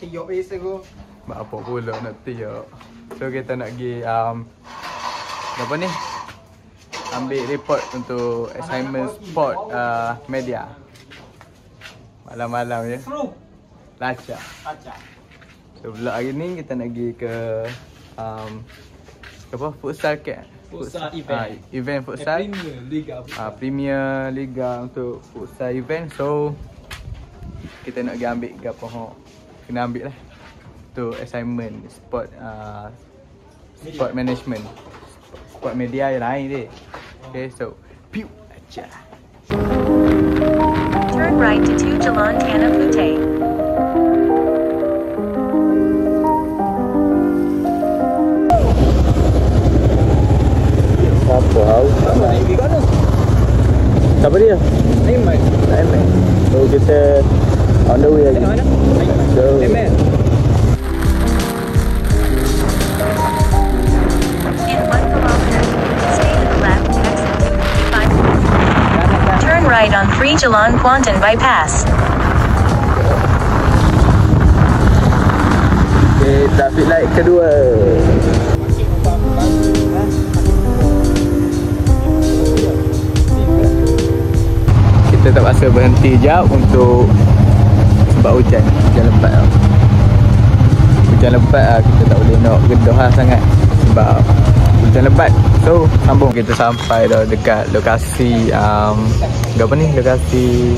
tiup biasa aku. Buat apa pula nak tiup. So kita nak pergi apa ni? Ambil report untuk assignment sport media. Malam-malam je. Seru. Lancar. Lancar. So vlog hari ni kita nak pergi ke apa? Futsal camp. Futsal event. Event futsal. Premier Liga. Premier Liga untuk futsal event. So kita nak pergi ambil ke apa kena ambil lah. Untuk assignment sport sport management. Sport media yang lain dia. Okay, so piu aja. Turn right to 2 Jalan Tanah Putih. Apa haus? Siapa dia? Aiman. Aiman. So kita on the way lagi. Mana? So, Aiman. In 1 kilometer, stay to the left, exit 255. Turn right on 3 Jalan Kuantan bypass. okay, traffic light kedua. Kita terpaksa berhenti jap untuk sebab hujan lebat lah. Hujan lebat lah, kita tak boleh nak gedah lah sangat sebab hujan lebat. So sambung, kita sampai dah dekat lokasi apa ni, lokasi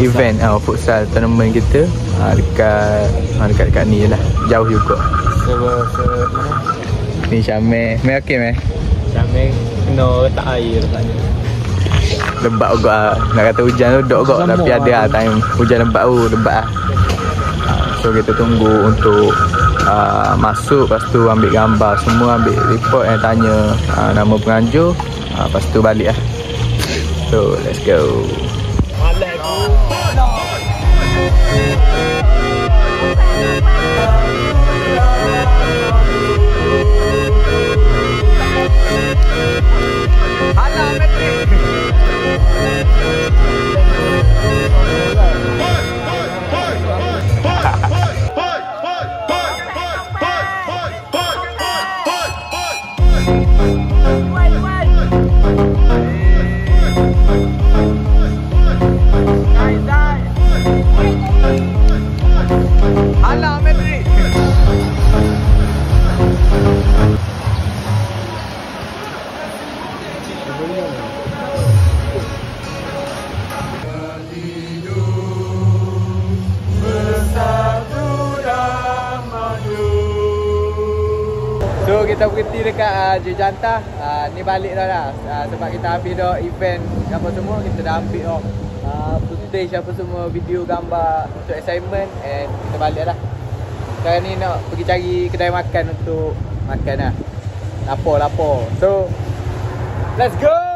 event futsal tournament kita dekat ni je lah, jauh juga. Ni Syamil, Mel okey Mel? Syamil kena letak air kat ni. Lebat juga lah. Nak kata hujan tu dok kot, tapi ada lah time hujan lebat tu, lebat lah. So kita tunggu untuk masuk, lepas tu ambil gambar semua, ambil report yang tanya nama penganjur, lepas tu balik lah. So let's go. So kita berhenti dekat Jejantah. Ni balik dah lah. Sebab kita habis dah event apa semua, kita dah ambil footage apa semua, video, gambar untuk assignment, and kita balik lah. Sekarang ni nak pergi cari kedai makan untuk makan lah. Lapar. So let's go.